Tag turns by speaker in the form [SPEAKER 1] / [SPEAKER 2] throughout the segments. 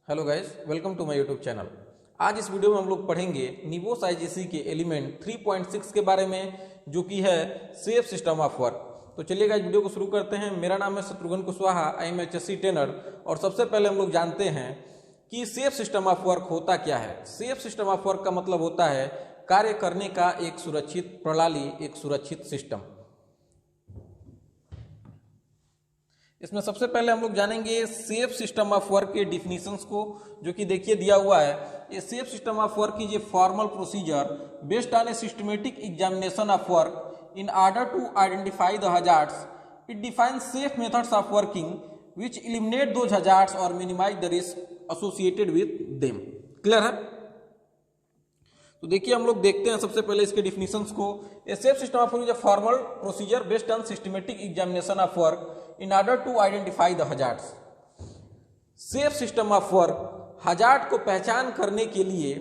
[SPEAKER 1] Hello guys, welcome to my YouTube channel. आज इस video में हम लोग पढ़ेंगे निबोस आईजीसी के एलिमेंट 3.6 के बारे में, जो कि है सेफ सिस्टम ऑफ वर्क। तो चलिए गाइस, वीडियो को शुरू करते हैं। मेरा नाम है Shatrughan Kushwaha, I am HSC trainer. और सबसे पहले हम लोग जानते हैं कि सेफ सिस्टम ऑफ वर्क होता क्या है। सेफ सिस्टम ऑफ वर्क का मतलब होता है कार्य करने का एक सुरक्षित प्रणाली, एक सुरक्षित सिस्टम। इसमें सबसे पहले हम लोग जानेंगे सेफ सिस्टम ऑफ वर्क के डिफिनीशंस को, जो कि देखिए दिया हुआ है। ये safe system of work is a formal procedure based on a systematic examination of work in order to identify the hazards. It defines safe methods of working which eliminate those hazards और minimise the risk associated with them. Clear है? तो देखिए, हम लोग देखते हैं सबसे पहले इसके डिफिनीशंस को। A safe system of work is a formal procedure based on systematic examination of work in order to identify the hazards। Safe system of work hazard को पहचान करने के लिए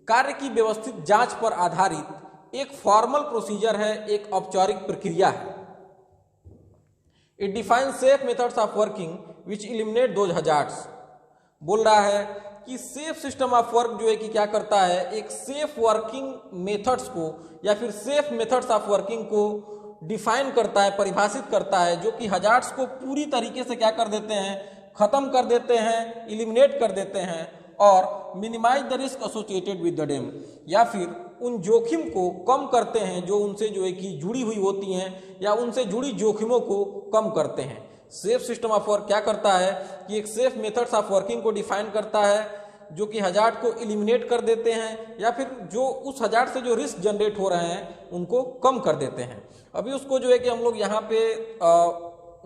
[SPEAKER 1] कार्य की व्यवस्थित जांच पर आधारित एक फॉर्मल प्रोसीजर है, एक औपचारिक प्रक्रिया है। It define safe methods of working which eliminate those hazards. बोल रहा है कि सेफ सिस्टम ऑफ वर्क जो है कि क्या करता है, एक सेफ वर्किंग मेथड्स को या फिर सेफ मेथड्स ऑफ वर्किंग को डिफाइन करता है, परिभाषित करता है, जो कि हजार्ड्स को पूरी तरीके से क्या कर देते हैं, खत्म कर देते हैं, इलिमिनेट कर देते हैं, और minimise the risk associated with the dam, या फिर उन जोखिम को कम करते हैं जो उनसे जो है कि जुड़ी हुई होती हैं, या उनसे जुड़ी जोखिमों को कम करते हैं। सेफ सिस्टम ऑफ वर्क क्या करता है कि एक सेफ मेथड्स ऑफ वर्किंग को डिफाइन करता है, जो कि हजार्ड को एलिमिनेट कर देते हैं, या फिर जो उस हजार्ड से जो रिस्क जनरेट हो रहे हैं उनको कम कर देते हैं। अभी उसको जो है कि हम लोग यहाँ पे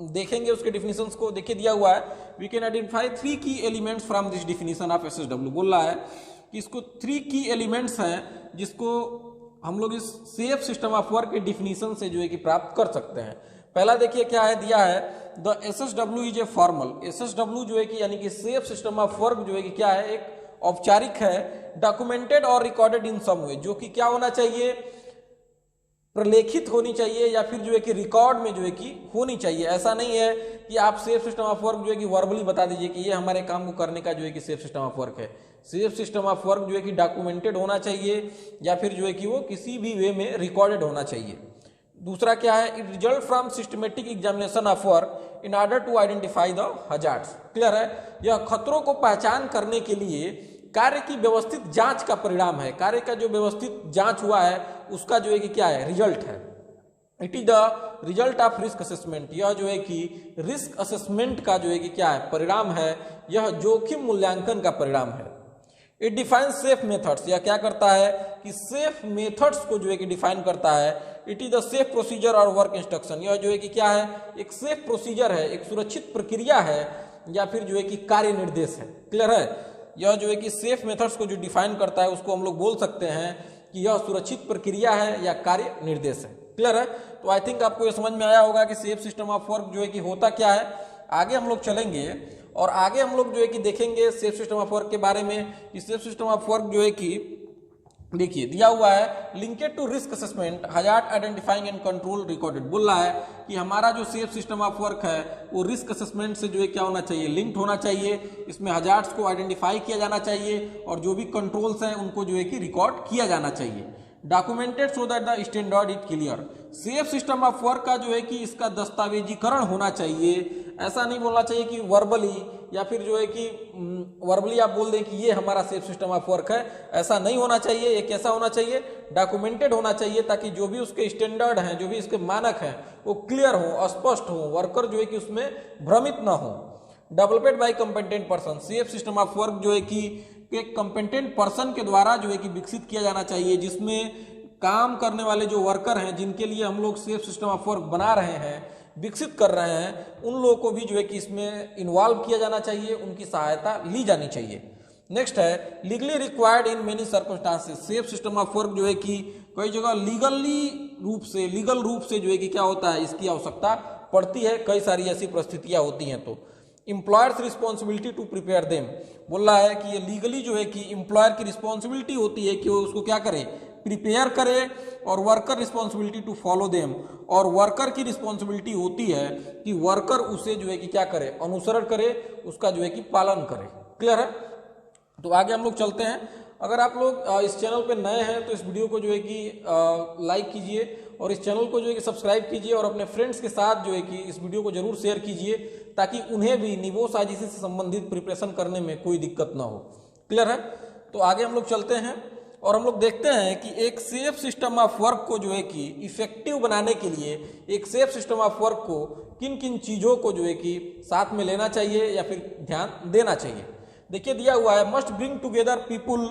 [SPEAKER 1] देखेंगे उसके डिफिनीशंस को। देखिए दिया हुआ है, we can identify 3 key elements from this definition of SSW. बोल रहा है कि इसको 3 की एलिमेंट्स हैं जिसको हम लोग इस सेफ सिस्टम ऑफ वर्क के डिफिनीशन से जो है कि प्राप्त कर सकते हैं। पहला देखिए क्या है, दिया है the SSW is a formal. एसएसडब्ल्यू जो है कि यानी कि सेफ सिस्टम ऑफ वर्क जो है कि क्या है, एक औपचारिक है, डॉक्यूमेंटेड और रिकॉर्डेड इन सम वे, जो कि क्या होना चाहिए, प्रलेखित होनी चाहिए, या फिर जो है कि रिकॉर्ड में जो है कि होनी चाहिए। ऐसा नहीं है कि आप सेफ सिस्टम ऑफ वर्क जो है कि वर्बली बता दीजिए कि ये हमारे काम को करने का जो है कि सेफ सिस्टम ऑफ वर्क है। सेफ सिस्टम ऑफ वर्क जो है कि डॉक्यूमेंटेड होना चाहिए, या फिर जो है कि वो किसी भी वे में रिकॉर्डेड होना चाहिए। दूसरा क्या है, it result from systematic examination of work in order to identify the hazards. Clear है? यह खतरों को पहचान करने के लिए कार्य की व्यवस्थित जांच का परिणाम है। कार्य का जो व्यवस्थित जांच हुआ है उसका जो है कि क्या है, रिजल्ट है। It is the result of risk assessment. यह जो है कि रिस्क असेसमेंट का जो है कि क्या है, परिणाम है। यह जोखिम मूल्यांकन का परिणाम है। It defines safe methods. यह क्या करता है कि सेफ मेथड्स को जो है कि डिफाइन करता है। It is the safe procedure और वर्क इंस्ट्रक्शन। यह जो है कि क्या है, एक सेफ प्रोसीजर है, एक सुरक्षित प्रक्रिया है, या फिर जो है कि कार्य निर्देश है। क्लियर है? यह जो है कि सेफ मेथड्स को जो डिफाइन करता है उसको हम लोग बोल सकते हैं कि यह सुरक्षित प्रक्रिया है या कार्य निर्देश है। क्लियर है? तो आई थिंक आपको यह समझ में आया होगा कि सेफ सिस्टम ऑफ वर्क जो है कि होता क्या है। आगे हम लोग चलेंगे और आगे हम लोग जो है कि देखेंगे सेफ सिस्टम ऑफ वर्क के बारे में। इस सेफ सिस्टम ऑफ वर्क जो है कि देखिए दिया हुआ है, linked to risk assessment, hazard identifying and control recorded. बोल रहा है कि हमारा जो सेफ सिस्टम ऑफ वर्क है वो रिस्क असेसमेंट से जो है क्या होना चाहिए, लिंक्ड होना चाहिए। इसमें हजार्ड्स को आइडेंटिफाई किया जाना चाहिए और जो भी कंट्रोल्स हैं उनको जो है कि रिकॉर्ड किया जाना चाहिए। Documented so that the standard is clear. Safe system of work का जो है कि इसका दस्तावेजीकरण होना चाहिए। ऐसा नहीं बोलना चाहिए कि वर्बली, या फिर जो है कि वर्बली आप बोल दें कि ये हमारा सेफ सिस्टम ऑफ वर्क है। ऐसा नहीं होना चाहिए। एक ऐसा होना चाहिए, डॉक्यूमेंटेड होना चाहिए, ताकि जो भी उसके स्टैंडर्ड हैं, जो भी इसके मानक हैं, वो क्लियर हो, स्पष्ट हो, वर्कर जो है कि उसमें भ्रमित ना हो। Developed by competent person. Safe system of work जो है कि एक कंपेटेंट पर्सन के द्वारा जो है कि विकसित किया जाना चाहिए, जिसमें काम करने वाले जो वर्कर हैं, जिनके लिए हम लोग सेफ सिस्टम ऑफ वर्क बना रहे हैं, विकसित कर रहे हैं, उन लोगों को भी जो है कि इसमें इन्वॉल्व किया जाना चाहिए, उनकी सहायता ली जानी चाहिए। नेक्स्ट है, legally required in many circumstances. Safe system of work जो है कि कई जगह लीगल रूप से जो है कि क्या होता है, इसकी आवश्यकता पड़ती है। कई सारी ऐसी परिस्थितियां होती हैं। तो employers responsibility to prepare them. बोल रहा है कि ये लीगली जो है कि एम्प्लॉयर की रिस्पॉन्सिबिलिटी होती है कि वो उसको क्या करे, प्रिपेयर करे, और worker responsibility to follow them. और वर्कर की रिस्पॉन्सिबिलिटी होती है कि वर्कर उसे जो है कि क्या करे, अनुसरण करे, उसका जो है कि पालन करे। क्लियर है? तो आगे हम लोग चलते हैं। अगर आप लोग इस चैनल पे नए हैं तो इस वीडियो को जो है कि लाइक कीजिए और इस चैनल को जो है कि सब्सक्राइब कीजिए और अपने फ्रेंड्स के साथ जो है कि इस वीडियो को जरूर शेयर कीजिए ताकि उन्हें भी निबोस आईजीसी से संबंधित प्रिपरेशन करने में कोई दिक्कत ना हो। क्लियर है? तो आगे हम लोग चलते हैं और हम लोग देखते हैं कि एक सेफ सिस्टम ऑफ वर्क को जो है कि इफेक्टिव बनाने के लिए एक सेफ सिस्टम ऑफ वर्क को किन किन चीज़ों को जो है कि साथ में लेना चाहिए या फिर ध्यान देना चाहिए। देखिए दिया हुआ है must bring together people,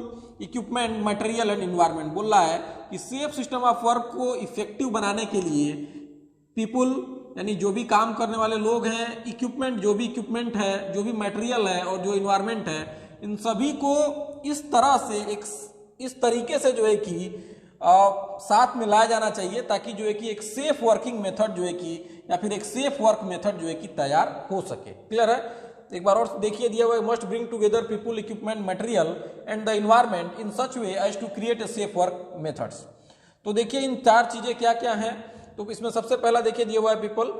[SPEAKER 1] equipment, material and environment. बोल रहा है कि सेफ सिस्टम ऑफ वर्क को इफेक्टिव बनाने के लिए पीपुल यानी जो भी काम करने वाले लोग हैं, इक्विपमेंट जो भी इक्विपमेंट है, जो भी मटेरियल है और जो इन्वायरमेंट है, इन सभी को इस तरह से इस तरीके से जो है कि साथ में लाया जाना चाहिए ताकि जो है कि एक सेफ वर्किंग मेथड जो है कि या फिर एक सेफ वर्क मेथड जो है कि तैयार हो सके। क्लियर है? एक बार और देखिए दिया हुआ है must bring together people, equipment, material and the environment in such way as to create a safe work methods. तो देखिए इन चार चीजें क्या क्या हैं। तो इसमें सबसे पहला देखिए दिया हुआ है people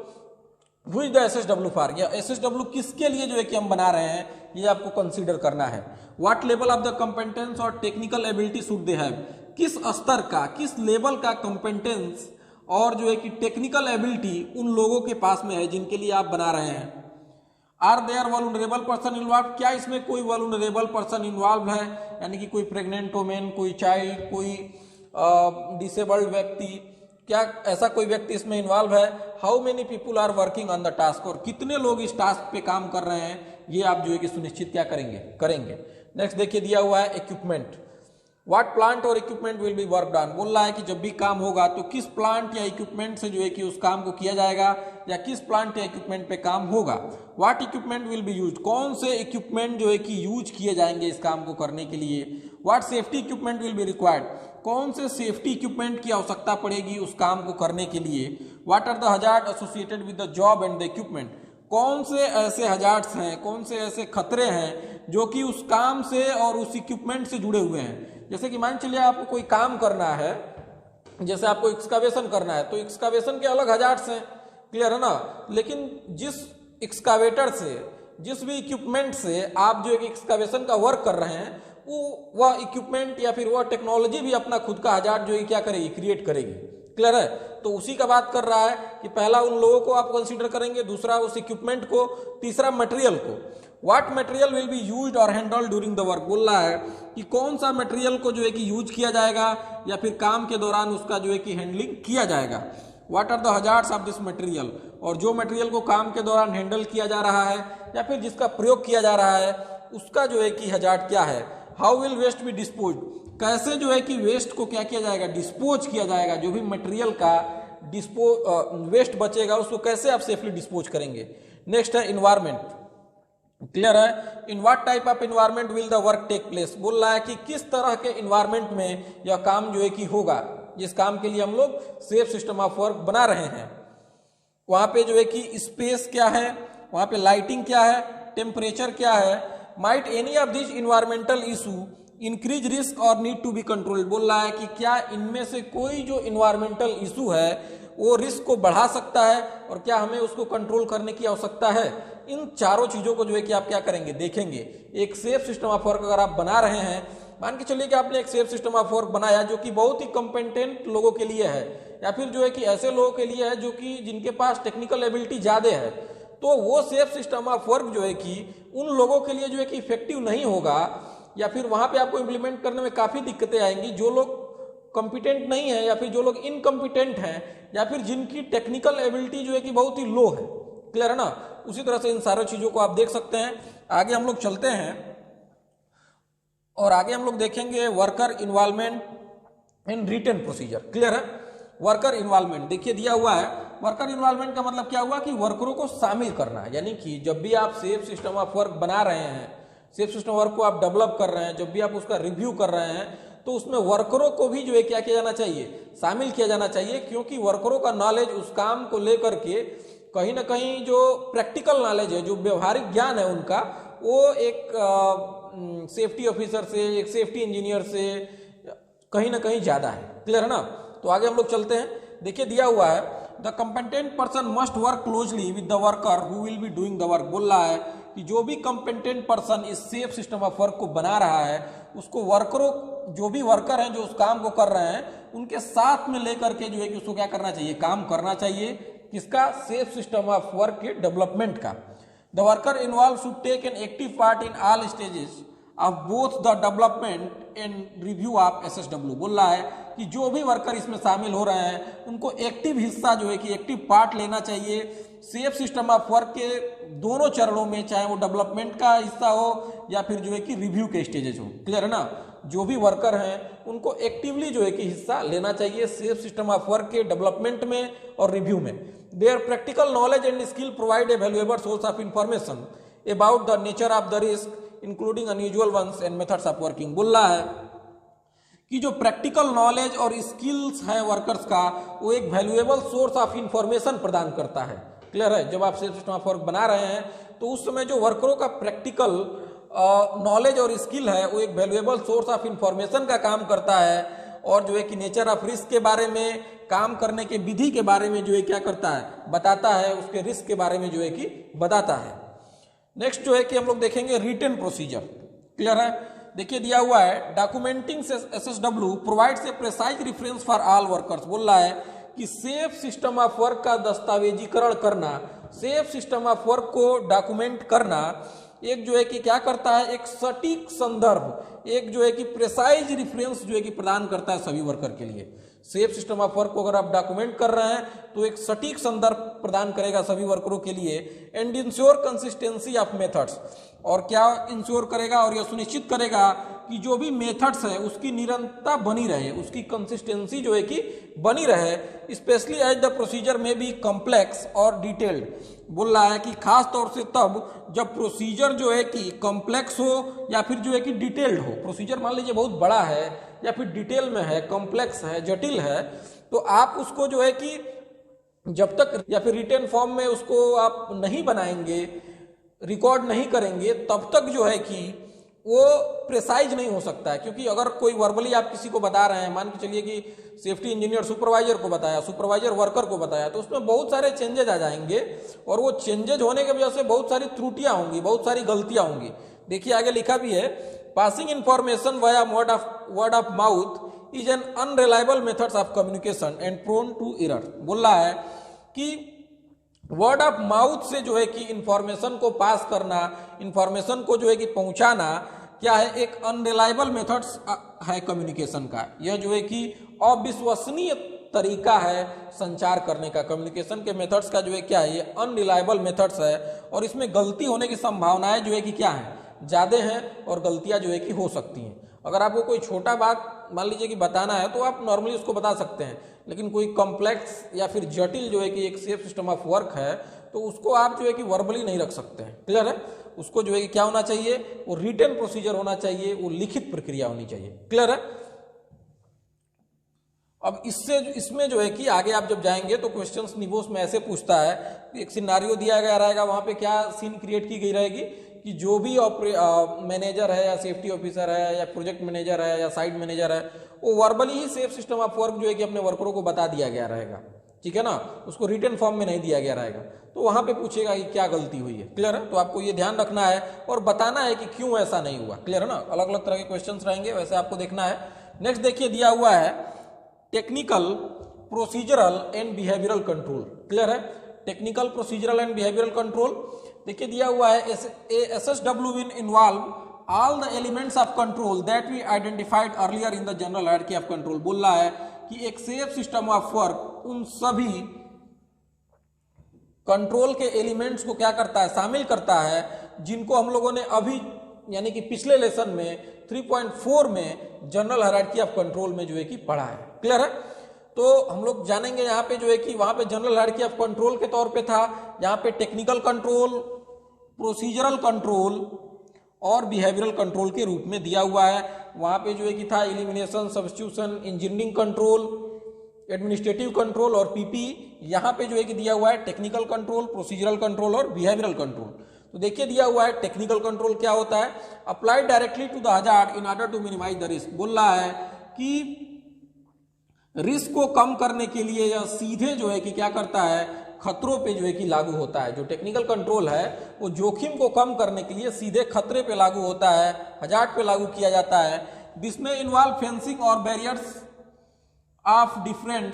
[SPEAKER 1] who is the SSW for, या एसएसडब्ल्यू किसके लिए जो है कि हम बना रहे हैं ये आपको कंसीडर करना है। व्हाट लेवल ऑफ द कंपेटेंस और technical ability should they have, किस स्तर का, किस लेवल का कंपेटेंस और जो है कि टेक्निकल एबिलिटी उन लोगों के पास में है जिनके लिए आप बना रहे हैं। Are there vulnerable person involve, क्या इसमें कोई वल्नरेबल पर्सन इन्वॉल्व है, यानी कि कोई प्रेग्नेंट वोमेन, कोई चाइल्ड, कोई डिसेबल्ड व्यक्ति, क्या ऐसा कोई व्यक्ति इसमें इन्वॉल्व है। How many people are working on the task, और कितने लोग इस टास्क पे काम कर रहे हैं ये आप जो है कि सुनिश्चित क्या करेंगे। नेक्स्ट देखिए दिया हुआ है इक्विपमेंट, व्हाट प्लांट और equipment will be work done. बोल रहा है कि जब भी काम होगा तो किस प्लांट या इक्विपमेंट से जो है कि उस काम को किया जाएगा या किस प्लांट या इक्विपमेंट पे काम होगा। What equipment will be used, कौन से इक्विपमेंट जो है कि यूज किए जाएंगे इस काम को करने के लिए। What safety equipment will be required, कौन से सेफ्टी इक्विपमेंट की आवश्यकता पड़ेगी उस काम को करने के लिए। What are the hazard associated with the job and the equipment, कौन से ऐसे हजार्ड्स हैं, कौन से ऐसे खतरे हैं जो कि उस काम से और उस इक्विपमेंट से जुड़े हुए हैं। जैसे कि मान चलिए आपको कोई काम करना है, जैसे आपको एक्सकावेशन करना है तो एक्सकावेशन के अलग हजार्ड्स हैं। क्लियर है ना? लेकिन जिस एक्सकावेटर से, जिस भी इक्विपमेंट से आप जो एक एक्सकावेशन का वर्क कर रहे हैं वह इक्विपमेंट या फिर वह टेक्नोलॉजी भी अपना खुद का हजार्ड जो है क्या करेगी, क्रिएट करेगी। क्लियर है? तो उसी का बात कर रहा है कि पहला उन लोगों को आप कंसीडर करेंगे, दूसरा उस इक्विपमेंट को, तीसरा मटेरियल को। What material will be used और हैंडल्ड ड्यूरिंग द वर्क, बोल रहा है कि कौन सा मटेरियल को जो है कि यूज किया जाएगा या फिर काम के दौरान उसका जो है कि हैंडलिंग किया जाएगा। What are the hazards of this material, और जो मटेरियल को काम के दौरान हैंडल किया जा रहा है या फिर जिसका प्रयोग किया जा रहा है उसका जो है कि हजार्ड क्या है। How will waste be dispose, कैसे जो है कि वेस्ट को क्या किया जाएगा, डिस्पोज किया जाएगा। जो भी मटेरियल का वेस्ट बचेगा उसको कैसे आप सेफली डिस्पोज करेंगे। नेक्स्ट है इन्वायरमेंट। क्लियर है? In what type of environment will the work take place, बोल रहा है कि किस तरह के इन्वायरमेंट में यह काम जो है कि होगा, जिस काम के लिए हम लोग सेफ सिस्टम ऑफ वर्क बना रहे हैं। वहां पे जो है कि स्पेस क्या है, वहां पे लाइटिंग क्या है, टेम्परेचर क्या है। Might any of this environmental issue increase risk और नीड टू बी कंट्रोल्ड, बोल रहा है कि क्या इनमें से कोई जो इन्वायरमेंटल इशू है वो रिस्क को बढ़ा सकता है और क्या हमें उसको कंट्रोल करने की आवश्यकता है। इन चारों चीजों को जो है कि आप क्या करेंगे, देखेंगे। एक सेफ सिस्टम ऑफ वर्क अगर आप बना रहे हैं, मान के चलिए कि आपने एक सेफ सिस्टम ऑफ वर्क बनाया जो कि बहुत ही कंपेटेंट लोगों के लिए है या फिर जो है कि ऐसे लोगों के लिए है जो कि जिनके पास टेक्निकल एबिलिटी ज्यादा है, तो वो सेफ सिस्टम ऑफ वर्क जो है कि उन लोगों के लिए जो है कि इफेक्टिव नहीं होगा या फिर वहां पे आपको इंप्लीमेंट करने में काफी दिक्कतें आएंगी। जो लोग कॉम्पिटेंट नहीं है या फिर जो लोग इनकम्पिटेंट हैं या फिर जिनकी टेक्निकल एबिलिटी जो है कि बहुत ही लो है। क्लियर है ना? उसी तरह से इन सारी चीजों को आप देख सकते हैं। आगे हम लोग चलते हैं और आगे हम लोग देखेंगे worker involvement in written procedure. Clear है? वर्कर इन्वॉल्वमेंट देखिए दिया हुआ है। वर्कर इन्वॉल्वमेंट का मतलब क्या हुआ कि वर्करों को शामिल करना है, यानी कि जब भी आप सेफ सिस्टम ऑफ वर्क बना रहे हैं, सेफ सिस्टम वर्क को आप डेवलप कर रहे हैं, जब भी आप उसका रिव्यू कर रहे हैं तो उसमें वर्करों को भी जो है क्या किया जाना चाहिए, शामिल किया जाना चाहिए। क्योंकि वर्करों का नॉलेज उस काम को लेकर के कहीं ना कहीं जो प्रैक्टिकल नॉलेज है, जो व्यवहारिक ज्ञान है उनका, वो एक सेफ्टी ऑफिसर से, एक सेफ्टी इंजीनियर से कहीं ना कहीं ज्यादा है। क्लियर है ना? तो आगे हम लोग चलते हैं। देखिए दिया हुआ है the competent person must work closely with the worker who will be doing the work. बोल रहा है कि जो भी कंपेटेंट पर्सन इस सेफ सिस्टम ऑफ वर्क को बना रहा है उसको वर्करों, जो भी वर्कर हैं जो उस काम को कर रहे हैं उनके साथ में लेकर के जो है कि उसको क्या करना चाहिए, काम करना चाहिए। किसका? सेफ सिस्टम ऑफ वर्क के डेवलपमेंट का। The worker involve should take an active part in all stages of both the development and review of SSW। बोल रहा है कि जो भी वर्कर इसमें शामिल हो रहे हैं उनको एक्टिव हिस्सा जो है कि एक्टिव पार्ट लेना चाहिए सेफ सिस्टम ऑफ वर्क के दोनों चरणों में, चाहे वो डेवलपमेंट का हिस्सा हो या फिर जो है कि रिव्यू के स्टेजेस हो। क्लियर है ना? जो भी वर्कर हैं उनको एक्टिवली जो है कि हिस्सा लेना चाहिए सेफ सिस्टम ऑफ वर्क के डेवलपमेंट में और रिव्यू में। Their practical knowledge and skill provide a valuable source of information about the nature of the risk including unusual ones and methods of working. बोल रहा है कि जो प्रैक्टिकल नॉलेज और स्किल्स है वर्कर्स का वो एक वैल्यूएबल सोर्स ऑफ इंफॉर्मेशन प्रदान करता है। क्लियर है? जब आप सेफ सिस्टम ऑफ वर्क बना रहे हैं तो उस समय जो वर्करों का प्रैक्टिकल नॉलेज और स्किल है वो एक वैल्यूएबल सोर्स ऑफ इंफॉर्मेशन का काम करता है और जो है कि नेचर ऑफ रिस्क के बारे में, काम करने के विधि के बारे में जो है क्या करता है, बताता है, उसके रिस्क के बारे में जो है कि बताता है। नेक्स्ट जो है कि हम लोग देखेंगे रिटन प्रोसीजर। क्लियर है? देखिए दिया हुआ है documenting SSW provides a precise reference for all workers. बोल रहा है कि सेफ सिस्टम ऑफ वर्क का दस्तावेजीकरण करना, सेफ सिस्टम ऑफ वर्क को डॉक्यूमेंट करना एक जो है कि क्या करता है, एक सटीक संदर्भ, एक जो है कि प्रिसाइज रेफरेंस जो है कि प्रदान करता है सभी वर्कर के लिए। सेफ सिस्टम ऑफ वर्क को अगर आप डॉक्यूमेंट कर रहे हैं तो एक सटीक संदर्भ प्रदान करेगा सभी वर्करों के लिए। And ensure consistency of methods, और क्या इंश्योर करेगा और यह सुनिश्चित करेगा कि जो भी मेथड्स है उसकी निरंतरता बनी रहे, उसकी कंसिस्टेंसी जो है कि बनी रहे, स्पेशली एज द प्रोसीजर में भी कॉम्प्लेक्स और डिटेल्ड। बोल रहा है कि खास तौर से तब जब प्रोसीजर जो है कि कॉम्प्लेक्स हो या फिर जो है कि डिटेल्ड हो। प्रोसीजर मान लीजिए बहुत बड़ा है या फिर डिटेल में है, कॉम्प्लेक्स है, जटिल है, तो आप उसको जो है कि जब तक या फिर रिटन फॉर्म में उसको आप नहीं बनाएंगे, रिकॉर्ड नहीं करेंगे, तब तक जो है कि वो प्रिसाइज नहीं हो सकता है। क्योंकि अगर कोई वर्बली आप किसी को बता रहे हैं, मान के चलिए कि सेफ्टी इंजीनियर सुपरवाइजर को बताया, सुपरवाइजर वर्कर को बताया, तो उसमें बहुत सारे चेंजेज आ जाएंगे और वो चेंजेज होने की वजह से बहुत सारी त्रुटियां होंगी, बहुत सारी गलतियां होंगी। देखिए आगे लिखा भी है, passing information via word of mouth is an unreliable methods of communication and prone to error. बोल रहा है कि वर्ड ऑफ माउथ से जो है कि इंफॉर्मेशन को पास करना, इंफॉर्मेशन को जो है कि पहुंचाना क्या है, एक अनरिलायबल मेथड्स है कम्युनिकेशन का। यह जो है कि अविश्वसनीय तरीका है संचार करने का। कम्युनिकेशन के मेथड्स का जो है क्या है, ये अनरिलायबल मेथड्स है और इसमें गलती होने की संभावनाएं जो है कि क्या है, ज़्यादा हैं और गलतियां जो है कि हो सकती हैं। अगर आपको कोई छोटा बात मान लीजिए कि बताना है तो आप नॉर्मली उसको बता सकते हैं, लेकिन कोई कॉम्प्लेक्स या फिर जटिल जो है कि एक सेफ सिस्टम ऑफ वर्क है तो उसको आप जो है कि वर्बली नहीं रख सकते हैं। क्लियर है? उसको जो है कि क्या होना चाहिए, वो रिटन प्रोसीजर होना चाहिए, वो लिखित प्रक्रिया होनी चाहिए। क्लियर है? अब इसमें जो है कि आगे आप जब जाएंगे तो क्वेश्चंस निबोस में ऐसे पूछता है, एक सिनारियो दिया गया रहेगा, वहां पे क्या सीन क्रिएट की गई रहेगी कि जो भी मैनेजर है या सेफ्टी ऑफिसर है या प्रोजेक्ट मैनेजर है या साइट मैनेजर है, वो verbally he safe system of work जो है कि अपने वर्करों को बता दिया गया रहेगा। ठीक है ना? उसको रिटन फॉर्म में नहीं दिया गया रहेगा, तो वहां पे पूछेगा कि क्या गलती हुई है। क्लियर है? तो आपको ये ध्यान रखना है और बताना है कि क्यों ऐसा नहीं हुआ। क्लियर है ना? अलग अलग तरह के क्वेश्चंस रहेंगे, वैसे आपको देखना है। नेक्स्ट देखिए दिया हुआ है technical, procedural and behavioural control. Clear है? Technical, procedural and behavioural control देखिए दिया हुआ है, SSW will involve all the elements of control that we identified earlier in the general hierarchy of control। बोल रहा है कि एक सेफ सिस्टम ऑफ वर्क उन सभी कंट्रोल के एलिमेंट्स को क्या करता है, शामिल करता है, जिनको हम लोगों ने अभी यानी कि पिछले लेसन में 3.4 में जनरल हायरार्की ऑफ कंट्रोल में जो है कि पढ़ा है। क्लियर है? तो हम लोग जानेंगे यहाँ पे जो है कि वहां पे जनरल हायरार्की ऑफ कंट्रोल के तौर पे था, यहाँ पे टेक्निकल कंट्रोल, प्रोसीजरल कंट्रोल और बिहेवियरल कंट्रोल के रूप में दिया हुआ है। वहां पे जो है कि था elimination, substitution, engineering control, administrative control और पीपी। यहाँ पे जो है कि दिया हुआ है टेक्निकल कंट्रोल, प्रोसीजरल कंट्रोल और बिहेवियरल कंट्रोल। तो देखिए दिया हुआ है टेक्निकल कंट्रोल क्या होता है, applied directly to the hazard in order to minimise the risk. बोल रहा है कि रिस्क को कम करने के लिए यह सीधे जो है कि क्या करता है, खतरों पे जो है कि लागू होता है। जो टेक्निकल कंट्रोल है वो जोखिम को कम करने के लिए सीधे खतरे पे लागू होता है, हजार्ड पे लागू किया जाता है। दिस में इन्वॉल्व फेंसिंग और barriers of different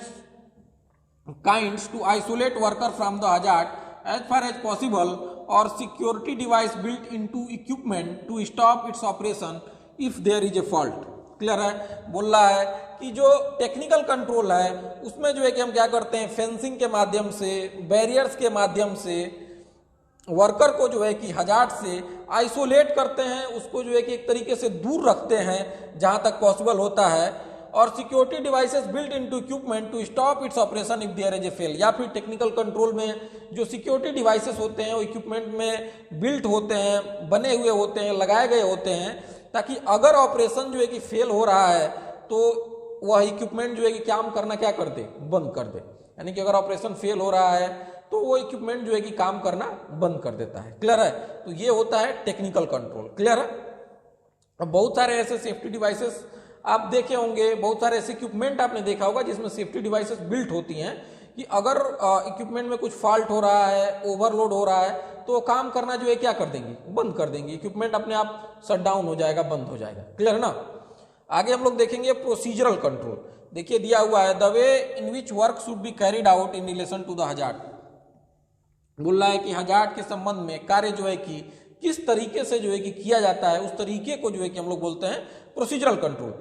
[SPEAKER 1] kinds to isolate worker from the hazard as far as possible और security device built into equipment to stop its operation if there is a fault. Clear है? बोल रहा है कि जो technical control है उसमें जो है कि हम क्या करते हैं, फेंसिंग के माध्यम से, बैरियर्स के माध्यम से वर्कर को जो है कि हजार्ड से आइसोलेट करते हैं, उसको जो है कि एक तरीके से दूर रखते हैं जहां तक पॉसिबल होता है, और security devices built into equipment to stop its operation if there is a fail. या फिर टेक्निकल कंट्रोल में जो सिक्योरिटी डिवाइसेस होते हैं वो इक्विपमेंट में बिल्ट होते हैं, बने हुए होते हैं, लगाए गए होते हैं, ताकि अगर ऑपरेशन जो है कि फेल हो रहा है तो वह इक्विपमेंट जो है कि काम करना क्या कर दे, बंद कर दे। यानी कि अगर ऑपरेशन फेल हो रहा है तो वो इक्विपमेंट जो है कि काम करना बंद कर देता है। क्लियर है? तो ये होता है टेक्निकल कंट्रोल। क्लियर है? अब बहुत सारे ऐसे सेफ्टी डिवाइसेस आप देखे होंगे, बहुत सारे ऐसे इक्विपमेंट आपने देखा होगा जिसमें सेफ्टी डिवाइसेस बिल्ट होती हैं कि अगर इक्विपमेंट में कुछ फॉल्ट हो रहा है, ओवरलोड हो रहा है, तो काम करना जो है क्या कर देंगी, बंद कर देंगी। इक्विपमेंट अपने आप शट डाउन हो जाएगा, बंद हो जाएगा। क्लियर है ना? आगे हम लोग देखेंगे प्रोसीजरल कंट्रोल। देखिए दिया हुआ है the way in which work should be carried out in relation to the hazard. बोल रहा है कि हजार्ड के संबंध में कार्य जो है कि किस तरीके से जो है कि किया जाता है, उस तरीके को जो है कि हम लोग बोलते हैं procedural control.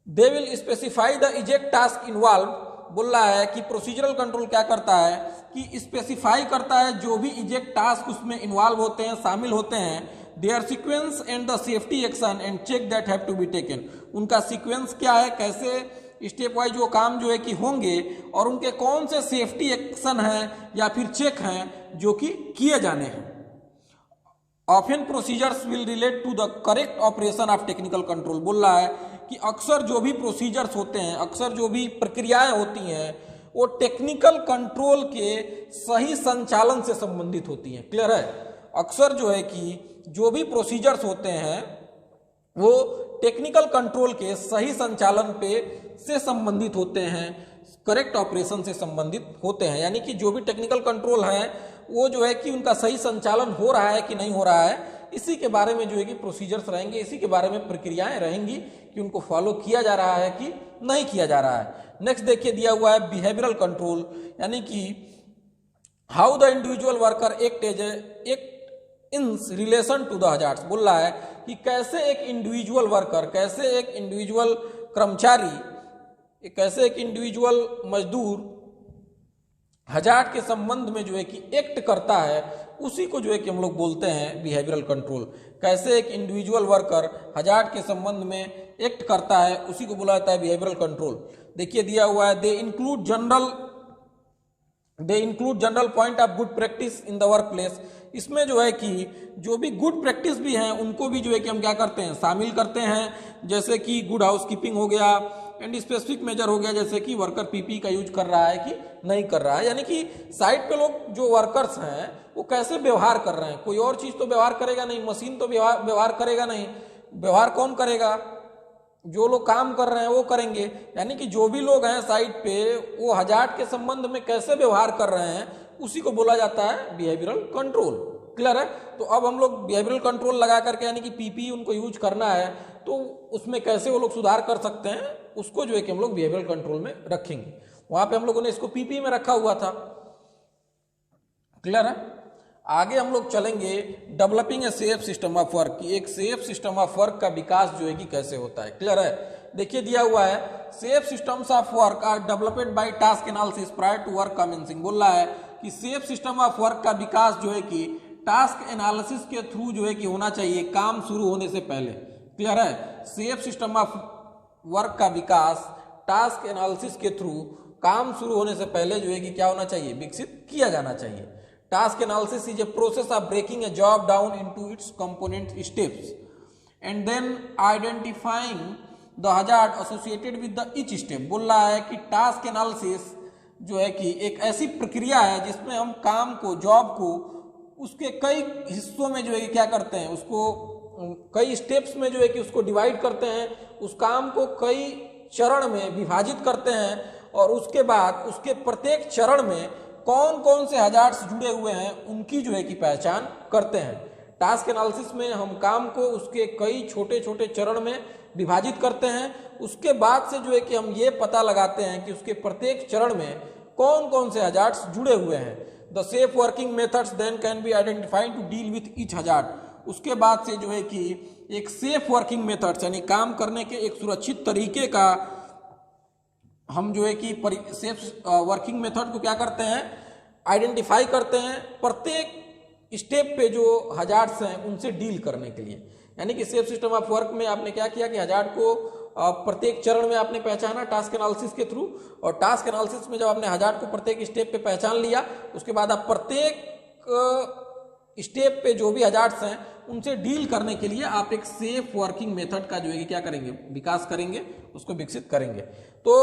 [SPEAKER 1] They will specify the eject task involve. बोल रहा है कि प्रोसीजरल कंट्रोल क्या करता है कि स्पेसिफाई करता है जो भी इजेक्ट टास्क उसमें इन्वॉल्व होते हैं, शामिल होते हैं, their sequence and the safety action and check that have to be taken. उनका सीक्वेंस क्या है, कैसे स्टेप वाइज वो काम जो है कि होंगे, और उनके कौन से सेफ्टी एक्शन हैं या फिर चेक हैं जो कि किए जाने हैं। Often procedures will relate to the correct operation of technical control. बोल रहा है कि अक्सर जो भी प्रोसीजर्स होते हैं, अक्सर जो भी प्रक्रियाएं होती हैं, वो टेक्निकल कंट्रोल के सही संचालन से संबंधित होती हैं। क्लियर है? अक्सर जो है कि जो भी प्रोसीजर्स होते हैं वो टेक्निकल कंट्रोल के सही संचालन पे से संबंधित होते हैं, करेक्ट ऑपरेशन से संबंधित होते हैं। यानी कि जो भी टेक्निकल कंट्रोल है वो जो है कि उनका सही संचालन हो रहा है कि नहीं हो रहा है, इसी के बारे में जो है कि प्रोसीजर्स रहेंगे, इसी के बारे में प्रक्रियाएं रहेंगी कि उनको फॉलो किया जा रहा है कि नहीं किया जा रहा है। नेक्स्ट देखिए दिया हुआ है बिहेवियरल कंट्रोल, यानी कि how the individual worker act in relation to the hazards. बोल रहा है कि कैसे एक इंडिविजुअल वर्कर, कैसे एक इंडिविजुअल कर्मचारी, कैसे एक इंडिविजुअल मजदूर हजार्ड के संबंध में जो है कि एक्ट करता है, उसी को जो है कि हम लोग बोलते हैं बिहेवियरल कंट्रोल। कैसे एक इंडिविजुअल वर्कर हजार्ड के संबंध में एक्ट करता है, उसी को बोला जाता है बिहेवियरल कंट्रोल। देखिए दिया हुआ है they include general point of good practice in the work place. इसमें जो है कि जो भी गुड प्रैक्टिस भी हैं उनको भी जो है कि हम क्या करते हैं, शामिल करते हैं। जैसे कि गुड हाउसकीपिंग हो गया, एंड स्पेसिफिक मेजर हो गया, जैसे कि वर्कर पीपी का यूज कर रहा है कि नहीं कर रहा है। यानी कि साइट पे लोग जो वर्कर्स हैं वो कैसे व्यवहार कर रहे हैं। कोई और चीज तो व्यवहार करेगा नहीं, मशीन तो व्यवहार करेगा नहीं, व्यवहार कौन करेगा, जो लोग काम कर रहे हैं वो करेंगे। यानी कि जो भी लोग हैं साइट पे वो हजार्ड के संबंध में कैसे व्यवहार कर रहे हैं, उसी को बोला जाता है बिहेवियरल कंट्रोल। क्लियर है? तो अब हम लोग बिहेवियरल कंट्रोल लगा करके, यानी कि पीपी उनको यूज करना है, तो उसमें कैसे वो लोग सुधार कर सकते हैं, उसको जो है कि हम लोग बिहेवियरल कंट्रोल में रखेंगे। वहां पे हम लोगों ने इसको पीपी में रखा हुआ था। क्लियर है? आगे हम लोग चलेंगे developing a safe system of work की, एक सेफ सिस्टम ऑफ वर्क का विकास जो है कि कैसे होता है। क्लियर है? देखिए दिया हुआ है safe systems of work are developed by task analysis prior to work commencing. बोल रहा है कि सेफ सिस्टम ऑफ वर्क का विकास जो है कि टास्क एनालिसिस के थ्रू जो है कि होना चाहिए, काम शुरू होने से पहले। क्लियर है? सेफ सिस्टम ऑफ वर्क का विकास टास्क एनालिसिस के थ्रू काम शुरू होने से पहले जो है कि क्या होना चाहिए, विकसित किया जाना चाहिए। Task analysis is a process of breaking a job down into its component steps and then identifying the hazard associated with the each step. बोल रहा है कि टास्क एनालिसिस जो है कि एक ऐसी प्रक्रिया है जिसमें हम काम को, जॉब को उसके कई हिस्सों में जो है कि क्या करते हैं, उसको कई स्टेप्स में जो है कि उसको डिवाइड करते हैं, उस काम को कई चरण में विभाजित करते हैं, और उसके बाद उसके प्रत्येक चरण में कौन कौन से हजार्ड्स जुड़े हुए हैं उनकी जो है कि पहचान करते हैं। टास्क एनालिसिस में हम काम को उसके कई छोटे छोटे चरण में विभाजित करते हैं, उसके बाद से जो है कि हम ये पता लगाते हैं कि उसके प्रत्येक चरण में कौन कौन से हजार्ड्स जुड़े हुए हैं। The safe working methods then can be identified to deal with each hazard. उसके बाद से जो है कि एक सेफ वर्किंग मेथड्स यानी काम करने के एक सुरक्षित तरीके का हम जो है कि सेफ वर्किंग मेथड को क्या करते हैं, आइडेंटिफाई करते हैं प्रत्येक स्टेप पे जो हजार्ड्स हैं उनसे डील करने के लिए। यानी कि सेफ सिस्टम ऑफ वर्क में आपने क्या किया कि हजार्ड को प्रत्येक चरण में आपने पहचाना टास्क एनालिसिस के थ्रू, और टास्क एनालिसिस में जब आपने हजार्ड को प्रत्येक स्टेप पे पहचान लिया उसके बाद आप प्रत्येक स्टेप पे जो भी हजार्ड्स हैं उनसे डील करने के लिए आप एक सेफ वर्किंग मेथड का जो है क्या करेंगे, विकास करेंगे, उसको विकसित करेंगे। तो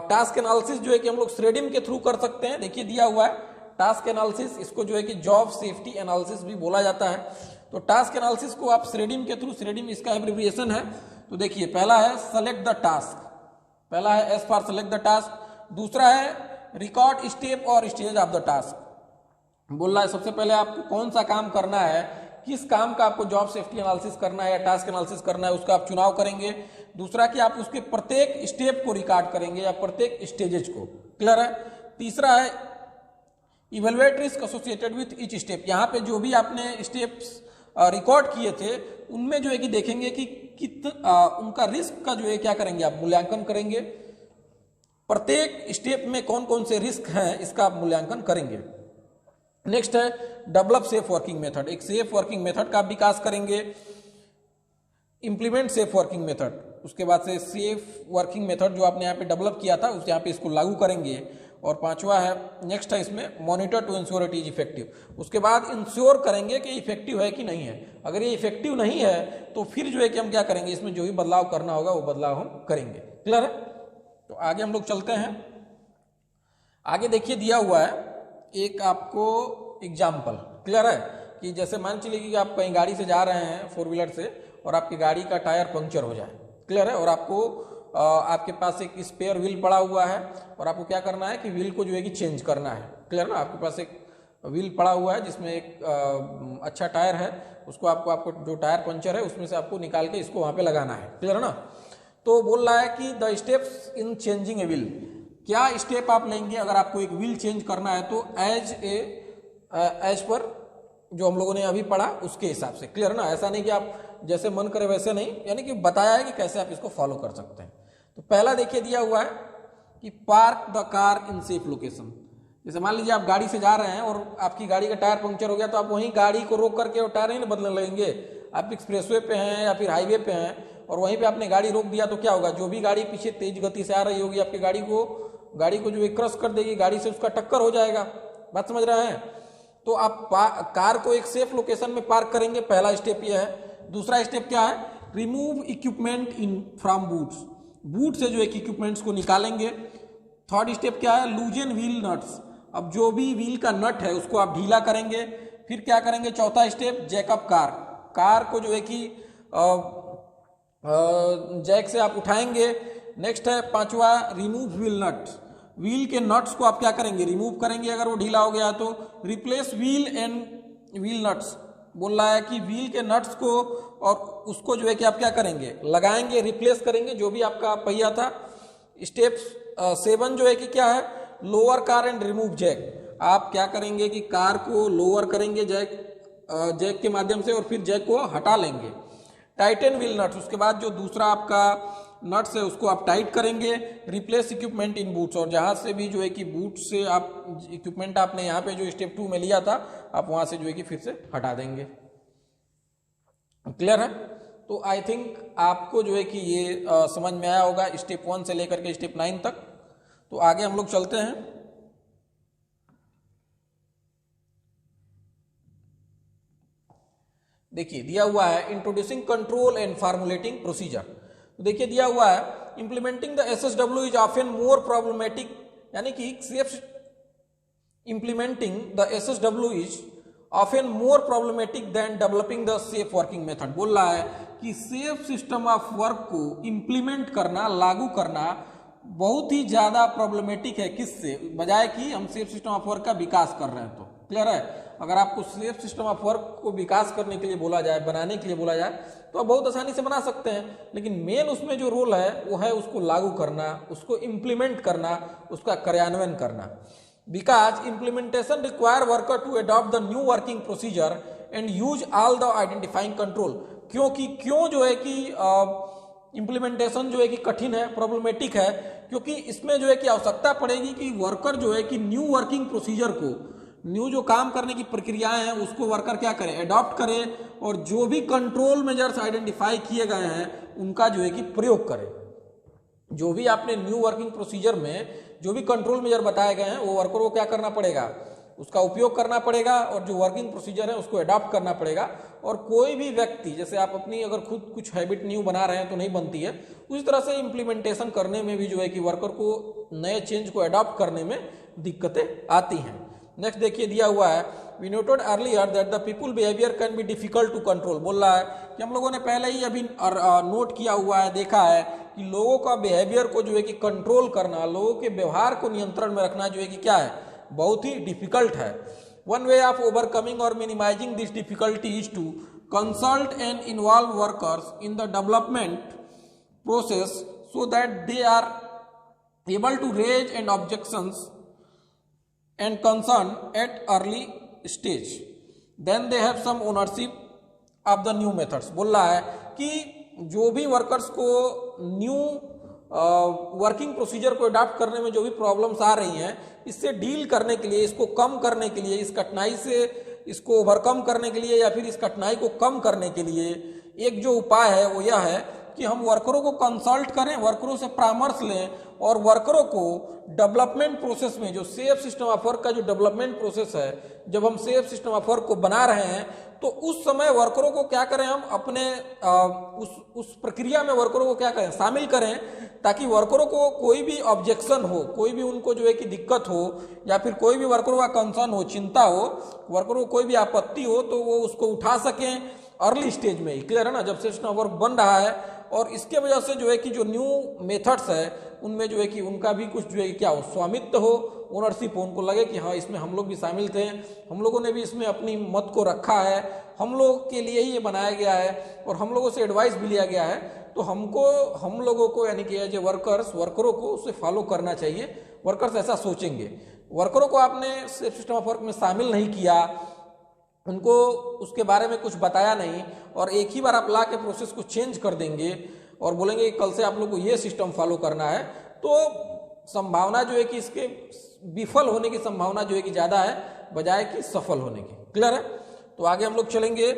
[SPEAKER 1] टास्क एनालिसिस जो है कि हम लोग श्रेडिम के थ्रू कर सकते हैं। देखिए दिया हुआ है टास्क एनालिसिस, इसको जो है कि जॉब सेफ्टी एनालिसिस भी बोला जाता है। तो टास्क एनालिसिस को आप श्रेडिम के थ्रू, श्रेडिम इसका एब्रिविएशन है। तो देखिए पहला है सेलेक्ट द टास्क, पहला है S for select the task, दूसरा है रिकॉर्ड स्टेप और स्टेज ऑफ द टास्क। बोल रहा है सबसे पहले आपको कौन सा काम करना है, किस काम का आपको जॉब सेफ्टी एनालिसिस करना है या टास्क एनालिसिस करना है, उसका आप चुनाव करेंगे। दूसरा कि आप उसके प्रत्येक स्टेप को रिकॉर्ड करेंगे या प्रत्येक स्टेजेज को। क्लियर है। तीसरा है evaluate risk associated with each step. यहाँ पे जो भी आपने स्टेप्स रिकॉर्ड किए थे उनमें जो है कि देखेंगे कि उनका रिस्क का जो है क्या करेंगे, आप मूल्यांकन करेंगे। प्रत्येक स्टेप में कौन कौन से रिस्क हैं इसका आप मूल्यांकन करेंगे। नेक्स्ट है डेवलप सेफ वर्किंग मेथड, एक सेफ वर्किंग मेथड का विकास करेंगे। इंप्लीमेंट सेफ वर्किंग मेथड, उसके बाद से सेफ वर्किंग मेथड जो आपने यहाँ पे डेवलप किया था उस यहाँ पे इसको लागू करेंगे। और पांचवा है नेक्स्ट है इसमें monitor to ensure it is effective, उसके बाद इंश्योर करेंगे कि इफेक्टिव है कि नहीं है। अगर ये इफेक्टिव नहीं है तो फिर जो है कि हम क्या करेंगे, इसमें जो भी बदलाव करना होगा वो बदलाव हम करेंगे। क्लियर है। तो आगे हम लोग चलते हैं। आगे देखिए दिया हुआ है एक आपको एग्जाम्पल। क्लियर है कि जैसे मान चलिए कि आप कहीं गाड़ी से जा रहे हैं फोर व्हीलर से और आपकी गाड़ी का टायर पंक्चर हो जाए। क्लियर है। और आपको आपके पास एक स्पेयर व्हील पड़ा हुआ है और आपको क्या करना है कि व्हील को जो है कि चेंज करना है। क्लियर ना, आपके पास एक व्हील पड़ा हुआ है जिसमें एक अच्छा टायर है, उसको आपको जो टायर पंचर है उसमें से आपको निकाल के इसको वहां पे लगाना है। क्लियर ना। तो बोल रहा है कि the steps in changing a wheel, क्या स्टेप आप लेंगे अगर आपको एक व्हील चेंज करना है तो एज पर जो हम लोगों ने अभी पढ़ा उसके हिसाब से। क्लियर ना, ऐसा नहीं कि आप जैसे मन करे वैसे नहीं, यानी कि बताया है कि कैसे आप इसको फॉलो कर सकते हैं। तो पहला देखिए दिया हुआ है कि park the car in safe location. जैसे मान लीजिए आप गाड़ी से जा रहे हैं और आपकी गाड़ी का टायर पंक्चर हो गया तो आप वहीं गाड़ी को रोक करके और टायर नहीं बदलने लगेंगे। आप एक्सप्रेसवे पे हैं या फिर हाईवे पे हैं और वहीं पे आपने गाड़ी रोक दिया तो क्या होगा, जो भी गाड़ी पीछे तेज गति से आ रही होगी आपकी गाड़ी को जो है क्रॉस कर देगी, गाड़ी से उसका टक्कर हो जाएगा। बात समझ रहे हैं। तो आप कार को एक सेफ लोकेशन में पार्क करेंगे, पहला स्टेप यह है। दूसरा स्टेप क्या है, remove equipment in from boots, boot से जो है इक्विपमेंट्स को निकालेंगे। थर्ड स्टेप क्या है, लूजन व्हील नट्स, अब जो भी व्हील का नट है उसको आप ढीला करेंगे। फिर क्या करेंगे, चौथा स्टेप जैकअप कार को जो है कि जैक से आप उठाएंगे। नेक्स्ट है पांचवा रिमूव व्हील नट, व्हील के नट्स को आप क्या करेंगे, रिमूव करेंगे अगर वो ढीला हो गया तो। Replace wheel and wheel nuts, बोल रहा है कि व्हील के नट्स को और उसको जो है कि आप क्या करेंगे, लगाएंगे, रिप्लेस करेंगे जो भी आपका पहिया था। स्टेप 7 जो है कि क्या है, lower car and remove jack, आप क्या करेंगे कि कार को लोअर करेंगे जैक के माध्यम से और फिर जैक को हटा लेंगे। टाइटन व्हील नट्स, उसके बाद जो दूसरा आपका नट्स है उसको आप टाइट करेंगे। रिप्लेस इक्विपमेंट इन बूट्स, और जहां से भी जो है कि बूट से आप इक्विपमेंट आपने यहाँ पे जो स्टेप 2 में लिया था आप वहां से जो है कि फिर से हटा देंगे। क्लियर है। तो आई थिंक आपको जो है कि ये समझ में आया होगा स्टेप 1 से लेकर के स्टेप 9 तक। तो आगे हम लोग चलते हैं। देखिए दिया हुआ है introducing control and formulating procedure. तो देखिए दिया हुआ है implementing the SSW is often more problematic, यानी कि safe implementing the SSW is often more problematic than developing the safe working method. बोल रहा है कि सेफ सिस्टम ऑफ वर्क को इंप्लीमेंट करना, लागू करना बहुत ही ज़्यादा प्रॉब्लमेटिक है, किससे बजाय कि हम सेफ सिस्टम ऑफ वर्क का विकास कर रहे हैं। तो क्लियर है, अगर आपको सेफ सिस्टम ऑफ वर्क को विकास करने के लिए बोला जाए, बनाने के लिए बोला जाए, तो आप बहुत आसानी से बना सकते हैं, लेकिन मेन उसमें जो रोल है वो है उसको लागू करना, उसको इम्प्लीमेंट करना, उसका कार्यान्वयन करना। Because implementation require worker to adopt the new working procedure and use all the identifying control. क्यों जो है कि इम्प्लीमेंटेशन जो है कि कठिन है, प्रॉब्लमेटिक है, क्योंकि इसमें जो है कि आवश्यकता पड़ेगी कि वर्कर जो है कि न्यू वर्किंग प्रोसीजर को, न्यू जो काम करने की प्रक्रियाएं हैं उसको वर्कर क्या करे, अडॉप्ट करे, और जो भी कंट्रोल मेजर्स आइडेंटिफाई किए गए हैं उनका जो है कि प्रयोग करे। जो भी आपने न्यू वर्किंग प्रोसीजर में जो भी कंट्रोल मेजर बताए गए हैं वो वर्कर को क्या करना पड़ेगा, उसका उपयोग करना पड़ेगा, और जो वर्किंग प्रोसीजर है उसको अडॉप्ट करना पड़ेगा। और कोई भी व्यक्ति, जैसे आप अपनी अगर खुद कुछ हैबिट न्यू बना रहे हैं तो नहीं बनती है, उस तरह से इम्प्लीमेंटेशन करने में भी जो है कि वर्कर को नए चेंज को अडॉप्ट करने में दिक्कतें आती हैं। नेक्स्ट देखिए दिया हुआ है, we noted earlier that the people behaviour can be difficult to control. बोल रहा है कि हम लोगों ने पहले ही अभी नोट किया हुआ है, देखा है कि लोगों का बिहेवियर को जो है कि कंट्रोल करना, लोगों के व्यवहार को नियंत्रण में रखना जो है कि क्या है, बहुत ही डिफिकल्ट है। वन वे ऑफ ओवरकमिंग और minimising this difficulty is to consult and involve workers in the development process so that they are able to raise and objections and concern at early stage, then they have some ownership of the new methods। बोल रहा है कि जो भी workers को new working procedure को adopt करने में जो भी प्रॉब्लम्स आ रही हैं, इससे डील करने के लिए, इसको कम करने के लिए, इस कठिनाई से इसको ओवरकम करने के लिए या फिर इस कठिनाई को कम करने के लिए एक जो उपाय है वो यह है कि हम वर्करों को कंसल्ट करें, वर्करों से परामर्श लें, और वर्करों को डेवलपमेंट प्रोसेस में, जो सेफ सिस्टम ऑफ वर्क का जो डेवलपमेंट प्रोसेस है, जब हम सेफ सिस्टम ऑफ वर्क को बना रहे हैं तो उस समय वर्करों को क्या करें, हम अपने उस प्रक्रिया में वर्करों को क्या करें, शामिल करें, ताकि वर्करों को कोई भी ऑब्जेक्शन हो, कोई भी उनको जो है कि दिक्कत हो, या फिर कोई भी वर्करों का कंसर्न हो, चिंता हो, वर्करों को कोई भी आपत्ति हो तो वो उसको उठा सकें अर्ली स्टेज में ही। क्लियर है ना, जब सिस्टम ऑफ वर्क बन रहा है, और इसके वजह से जो है कि जो न्यू मेथड्स है उनमें जो है कि उनका भी कुछ जो है क्या हो, स्वामित्व हो, ओनरशिप हो, उनको लगे कि हाँ इसमें हम लोग भी शामिल थे, हम लोगों ने भी इसमें अपनी मत को रखा है, हम लोग के लिए ही ये बनाया गया है और हम लोगों से एडवाइस भी लिया गया है, तो हम लोगों को यानी कि एज ए वर्करों को उसे फॉलो करना चाहिए। वर्कर्स ऐसा सोचेंगे। वर्करों को आपने सेफ सिस्टम ऑफ वर्क में शामिल नहीं किया, उनको उसके बारे में कुछ बताया नहीं, और एक ही बार आप ला के प्रोसेस को चेंज कर देंगे और बोलेंगे कि कल से आप लोग को ये सिस्टम फॉलो करना है, तो संभावना जो है कि इसके विफल होने की संभावना जो है कि ज़्यादा है बजाय कि सफल होने की। क्लियर है, तो आगे हम लोग चलेंगे।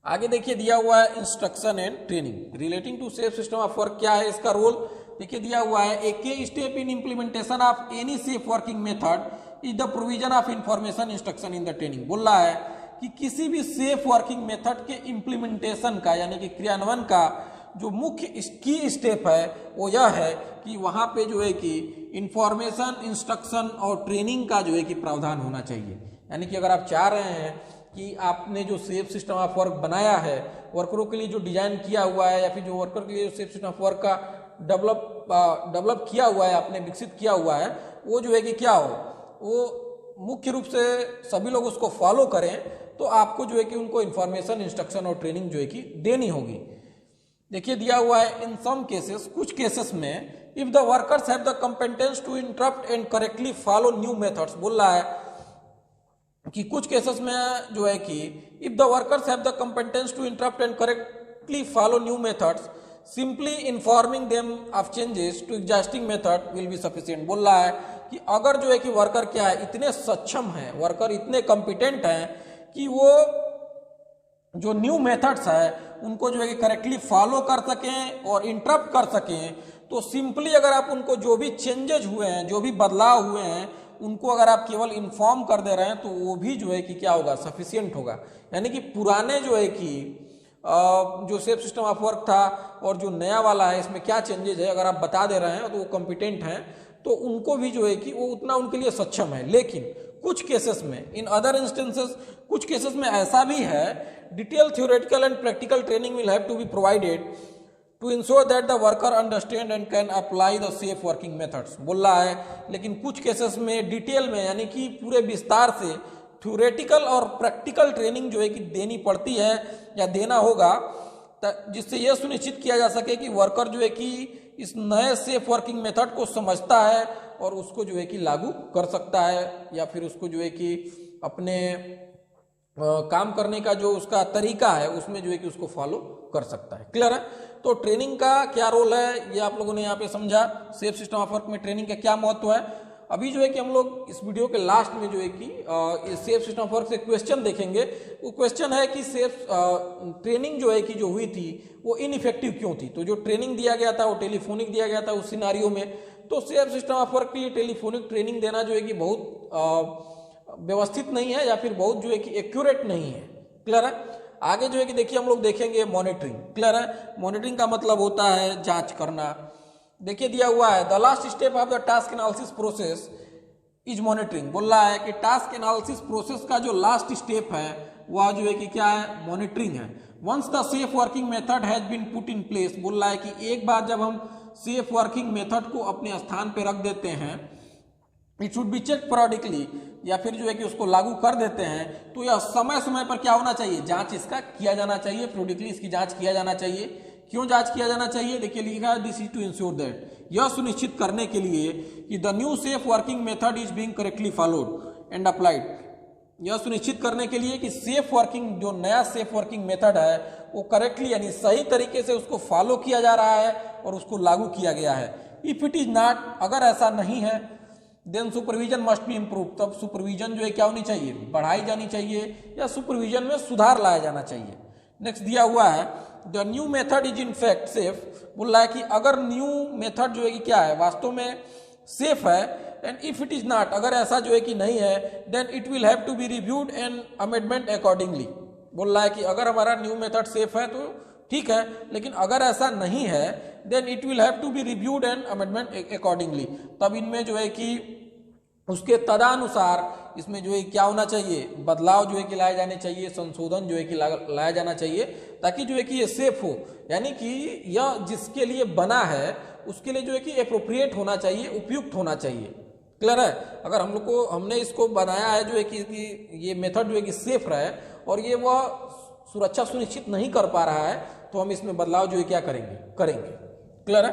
[SPEAKER 1] आगे देखिए दिया हुआ है instruction and training relating to safe system of work. क्या है इसका रोल, देखिए दिया हुआ है, ए के step in implementation of any safe working method is the provision of information instruction in the training. बोल रहा है कि किसी भी सेफ वर्किंग मेथड के इम्प्लीमेंटेशन का यानी कि क्रियान्वयन का जो मुख्य की स्टेप है वो यह है कि वहाँ पे जो है कि इंफॉर्मेशन, इंस्ट्रक्शन और ट्रेनिंग का जो है कि प्रावधान होना चाहिए। यानी कि अगर आप चाह रहे हैं कि आपने जो सेफ सिस्टम ऑफ वर्क बनाया है, वर्करों के लिए जो डिजाइन किया हुआ है, या फिर जो वर्कर के लिए सेफ सिस्टम ऑफ वर्क का डेवलप किया हुआ है, आपने विकसित किया हुआ है, वो जो है कि क्या हो, वो मुख्य रूप से सभी लोग उसको फॉलो करें, तो आपको जो है कि उनको इन्फॉर्मेशन, इंस्ट्रक्शन और ट्रेनिंग जो है कि देनी होगी। देखिए दिया हुआ है, इन सम केसेस, कुछ केसेस में, if the workers have the competence to interrupt and correctly follow new methods. बोल रहा है कि कुछ केसेस में जो है कि if the workers have the competence to interrupt and correctly follow new methods, simply informing them of changes to existing method will be sufficient. बोल रहा है कि अगर जो है कि वर्कर क्या है, इतने सक्षम हैं, वर्कर इतने कॉम्पिटेंट हैं कि वो जो न्यू मेथड्स है उनको जो है कि करेक्टली फॉलो कर सकें और इंटरप्ट कर सकें, तो सिंपली अगर आप उनको जो भी चेंजेज हुए हैं, जो भी बदलाव हुए हैं, उनको अगर आप केवल इन्फॉर्म कर दे रहे हैं तो वो भी जो है कि क्या होगा, सफिशिएंट होगा। यानी कि पुराने जो है कि जो सेफ सिस्टम ऑफ वर्क था और जो नया वाला है, इसमें क्या चेंजेज है, अगर आप बता दे रहे हैं तो वो कॉम्पिटेंट हैं, तो उनको भी जो है कि वो उतना उनके लिए सक्षम है। लेकिन कुछ केसेस में, इन अदर इंस्टेंसेस, कुछ केसेस में ऐसा भी है, detail theoretical and practical training will have to be provided to ensure that the worker understand and can apply the safe working methods बोल रहा है। लेकिन कुछ केसेस में डिटेल में यानी कि पूरे विस्तार से थ्योरेटिकल और प्रैक्टिकल ट्रेनिंग जो है कि देनी पड़ती है या देना होगा, जिससे यह सुनिश्चित किया जा सके कि वर्कर जो है कि इस नए सेफ वर्किंग मेथड को समझता है और उसको जो है कि लागू कर सकता है या फिर उसको जो है कि अपने काम करने का जो उसका तरीका है उसमें जो है कि उसको फॉलो कर सकता है। क्लियर है? तो ट्रेनिंग का क्या रोल है ये आप लोगों ने यहाँ पे समझा। सेफ सिस्टम ऑफ वर्क में ट्रेनिंग का क्या महत्व है। अभी जो है कि हम लोग इस वीडियो के लास्ट में जो है कि सेफ सिस्टम ऑफ वर्क से क्वेश्चन देखेंगे। वो क्वेश्चन है कि सेफ ट्रेनिंग जो है कि जो हुई थी वो इनइफेक्टिव क्यों थी। तो जो ट्रेनिंग दिया गया था वो टेलीफोनिक दिया गया था उस सिनारियो में। तो सेफ सिस्टम ऑफ वर्क के लिए टेलीफोनिक ट्रेनिंग देना जो है कि बहुत व्यवस्थित नहीं है या फिर बहुत जो है कि एक्यूरेट नहीं है। क्लियर है? आगे जो है कि देखिए हम लोग देखेंगे मॉनिटरिंग। क्लियर है? मॉनिटरिंग का मतलब होता है जांच करना। देखिए दिया हुआ है the last step of the task analysis process is monitoring. बोल रहा है कि टास्क एनालिसिस प्रोसेस का जो लास्ट स्टेप है वह जो है कि क्या है, मॉनिटरिंग है। Once the safe working method has been put in place, बोल रहा है कि एक बार जब हम सेफ वर्किंग मेथड को अपने स्थान पर रख देते हैं, it should be check periodically, या फिर जो है कि उसको लागू कर देते हैं, तो यह समय समय पर क्या होना चाहिए, जांच इसका किया जाना चाहिए। पीरियडिकली इसकी जांच किया जाना चाहिए। क्यों जांच किया जाना चाहिए? देखिए लिखा है this is to ensure that, यह सुनिश्चित करने के लिए कि the new safe working method is being correctly followed and applied. यह सुनिश्चित करने के लिए कि सेफ वर्किंग जो नया सेफ वर्किंग मेथड है वो करेक्टली यानी सही तरीके से उसको फॉलो किया जा रहा है और उसको लागू किया गया है। इफ इट इज नॉट, अगर ऐसा नहीं है, then supervision must be improve, तब सुपरविजन जो है क्या होनी चाहिए, बढ़ाई जानी चाहिए या सुपरविजन में सुधार लाया जाना चाहिए। नेक्स्ट दिया हुआ है the new method is in fact safe. बोल रहा है कि अगर न्यू मेथड जो है कि क्या है, वास्तव में सेफ है। And if it is not, अगर ऐसा जो है कि नहीं है, then it will have to be reviewed and amendment accordingly. बोल रहा है कि अगर हमारा न्यू मेथड सेफ है तो ठीक है, लेकिन अगर ऐसा नहीं है then it will have to be reviewed and amendment accordingly. तब इनमें जो है कि उसके तदानुसार इसमें जो है क्या होना चाहिए, बदलाव जो है कि लाए जाने चाहिए, संशोधन जो है कि लाया जाना चाहिए, ताकि जो है कि ये सेफ हो। यानी कि यह जिसके लिए बना है उसके लिए जो है कि एप्रोप्रिएट होना चाहिए, उपयुक्त होना चाहिए। क्लियर है? अगर हम लोग को हमने इसको बनाया है जो है कि ये मेथड जो है कि सेफ रहे और ये वह सुरक्षा सुनिश्चित नहीं कर पा रहा है, तो हम इसमें बदलाव जो है क्या करेंगे। क्लियर है?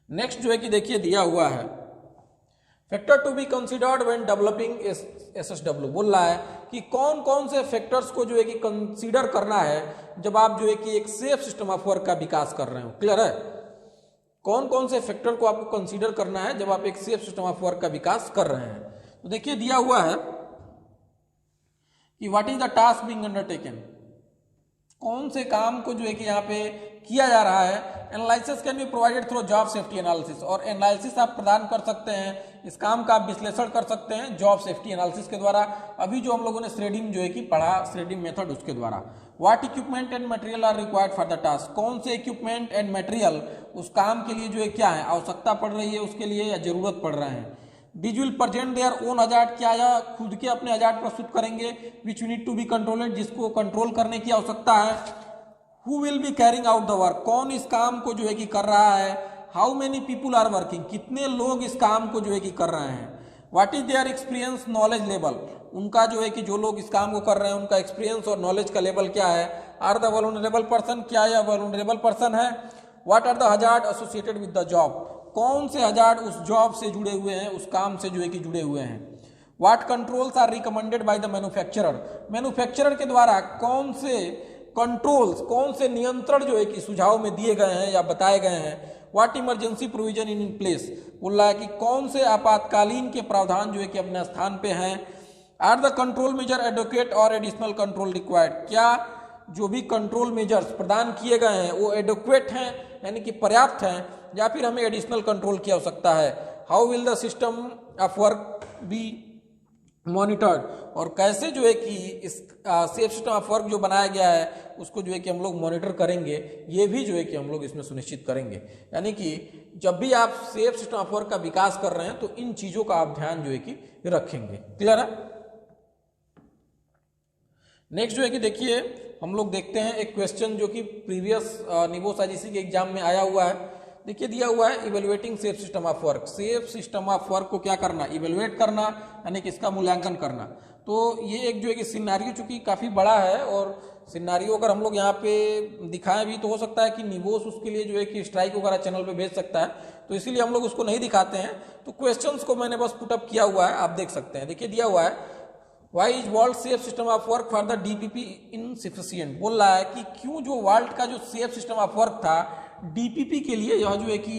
[SPEAKER 1] नेक्स्ट जो है कि देखिए दिया हुआ है factor to be considered when developing SSW. बोल रहा है कि कौन कौन से फैक्टर्स को जो है कि कंसीडर करना है जब आप जो है कि एक सेफ सिस्टम ऑफ वर्क का विकास कर रहे हो। क्लियर है? कौन कौन से फैक्टर को आपको कंसीडर करना है जब आप एक सेफ सिस्टम ऑफ वर्क का विकास कर रहे हैं। तो देखिए दिया हुआ है कि what is the task being undertaken, कौन से काम को जो है कि यहाँ पे किया जा रहा है। Analysis can be provided through job safety analysis, और एनालिसिस आप प्रदान कर सकते हैं, इस काम का आप विश्लेषण कर सकते हैं जॉब सेफ्टी एनालिसिस के द्वारा। अभी जो हम लोगों ने श्रेडिंग जो है कि पढ़ा, श्रेडिंग मेथड, उसके द्वारा। What equipment and material are required for the task, कौन से इक्विपमेंट एंड मटेरियल उस काम के लिए जो है क्या है, आवश्यकता पड़ रही है उसके लिए या जरूरत पड़ रहे हैं। These will present their own hazard, क्या यह खुद के अपने हजार्ड प्रस्तुत करेंगे, which need to be controlled, जिसको कंट्रोल करने की आवश्यकता है। Who will be carrying out the work, कौन इस काम को जो है कि कर रहा है। How many people are working, कितने लोग इस काम को जो है कि कर रहे हैं। What is their experience knowledge level, उनका जो है कि जो लोग इस काम को कर रहे हैं उनका एक्सपीरियंस और नॉलेज का लेवल क्या है। Are the vulnerable person, क्या यह vulnerable person है। What are the hazard associated with the job, कौन से हजार्ड उस जॉब से जुड़े हुए हैं, उस काम से जो है कि जुड़े हुए हैं। What controls are recommended by the manufacturer, manufacturer के द्वारा कौन से कंट्रोल्स, कौन से नियंत्रण जो है कि सुझाव में दिए गए हैं या बताए गए हैं। What emergency provision in place, बोल रहा है कि कौन से आपातकालीन के प्रावधान जो है कि अपने स्थान पे हैं। आर द कंट्रोल मेजर एडोकेट और एडिशनल कंट्रोल रिक्वायर्ड, क्या जो भी कंट्रोल मेजर्स प्रदान किए गए हैं वो एडोक्वेट हैं यानी कि पर्याप्त हैं, या फिर हमें एडिशनल कंट्रोल की आवश्यकता है। How will the system of work B monitored, और कैसे जो है कि इस सेफ सिस्टम ऑफ वर्क जो बनाया गया है उसको जो है कि हम लोग मॉनिटर करेंगे, ये भी जो है कि हम लोग इसमें सुनिश्चित करेंगे। यानी कि जब भी आप सेफ सिस्टम ऑफ वर्क का विकास कर रहे हैं तो इन चीजों का आप ध्यान जो है कि रखेंगे। क्लियर है? नेक्स्ट जो है कि देखिए हम लोग देखते हैं एक क्वेश्चन जो कि प्रीवियस निवोस आईजीसी के एग्जाम में आया हुआ है। देखिए दिया हुआ है evaluating safe system of work. Safe system of work को क्या करना, इवेलुएट करना, यानी कि इसका मूल्यांकन करना। तो ये एक जो है कि सिनारियो चूंकि काफ़ी बड़ा है और सिनारियो अगर हम लोग यहाँ पे दिखाएं भी तो हो सकता है कि निवोस उसके लिए जो है कि स्ट्राइक वगैरह चैनल पे भेज सकता है, तो इसीलिए हम लोग उसको नहीं दिखाते हैं। तो क्वेश्चंस को मैंने बस पुटअप किया हुआ है, आप देख सकते हैं। देखिए दिया हुआ है why is world safe system of work for the DPP insufficient. बोल रहा है कि क्यों जो वर्ल्ड का जो सेफ सिस्टम ऑफ वर्क था डीपीपी के लिए, यह जो है कि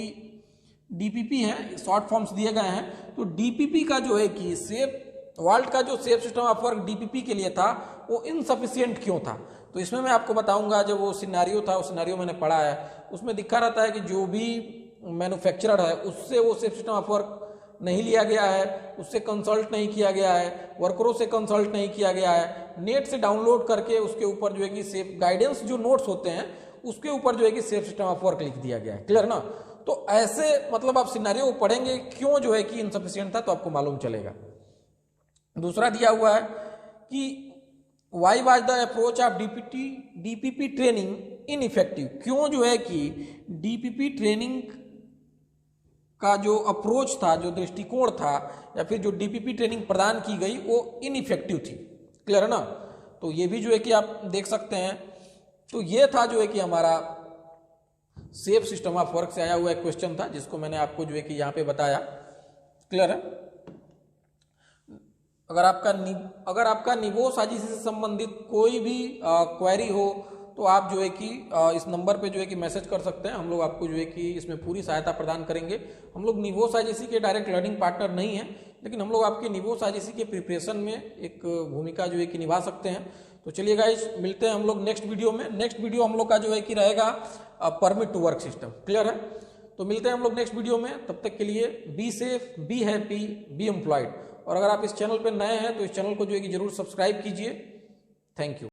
[SPEAKER 1] डीपीपी है, शॉर्ट फॉर्म्स दिए गए हैं, तो डीपीपी का जो है कि सेफ वर्ल्ड का जो safe system of work DPP के लिए था वो इनसफिशिएंट क्यों था। तो इसमें मैं आपको बताऊंगा, जब वो सिनारियो था, वो सिनारियो मैंने पढ़ा है, उसमें दिखा रहता है कि जो भी मैन्युफैक्चरर है उससे वो सेफ सिस्टम ऑफ वर्क नहीं लिया गया है, उससे कंसल्ट नहीं किया गया है, वर्करों से कंसल्ट नहीं किया गया है, नेट से डाउनलोड करके उसके ऊपर जो है कि सेफ गाइडेंस जो नोट्स होते हैं उसके ऊपर जो है कि सेफ सिस्टम ऑफ वर्क लिख दिया गया है। क्लियर ना। तो ऐसे मतलब आप सिनारियो पढ़ेंगे क्यों जो है कि इनसफिशिएंट था तो आपको मालूम चलेगा। दूसरा दिया हुआ है कि why was the approach of DPP training ineffective. क्यों जो है कि डीपीपी ट्रेनिंग का जो अप्रोच था, जो दृष्टिकोण था, या फिर जो डीपीपी ट्रेनिंग प्रदान की गई वो इनइफेक्टिव थी। क्लियर है ना। तो ये भी जो है कि आप देख सकते हैं। तो ये था जो है कि हमारा सेफ सिस्टम ऑफ वर्क से आया हुआ एक क्वेश्चन था, जिसको मैंने आपको जो है कि यहाँ पे बताया। क्लियर है। अगर आपका निवोस आईजीसी से संबंधित कोई भी क्वेरी हो तो आप जो है कि इस नंबर पे जो है कि मैसेज कर सकते हैं। हम लोग आपको जो है कि इसमें पूरी सहायता प्रदान करेंगे। हम लोग निवोस आईजीसी के डायरेक्ट लर्निंग पार्टनर नहीं हैं, लेकिन हम लोग आपके निवोस आईजीसी के प्रिपरेशन में एक भूमिका जो है कि निभा सकते हैं। तो चलिए गाइस, मिलते हैं हम लोग नेक्स्ट वीडियो में। नेक्स्ट वीडियो हम लोग का जो है कि रहेगा permit to work system. Clear है। तो मिलते हैं हम लोग नेक्स्ट वीडियो में। तब तक के लिए be safe, be happy, be employed. और अगर आप इस चैनल पर नए हैं तो इस चैनल को जो है कि जरूर सब्सक्राइब कीजिए। Thank you.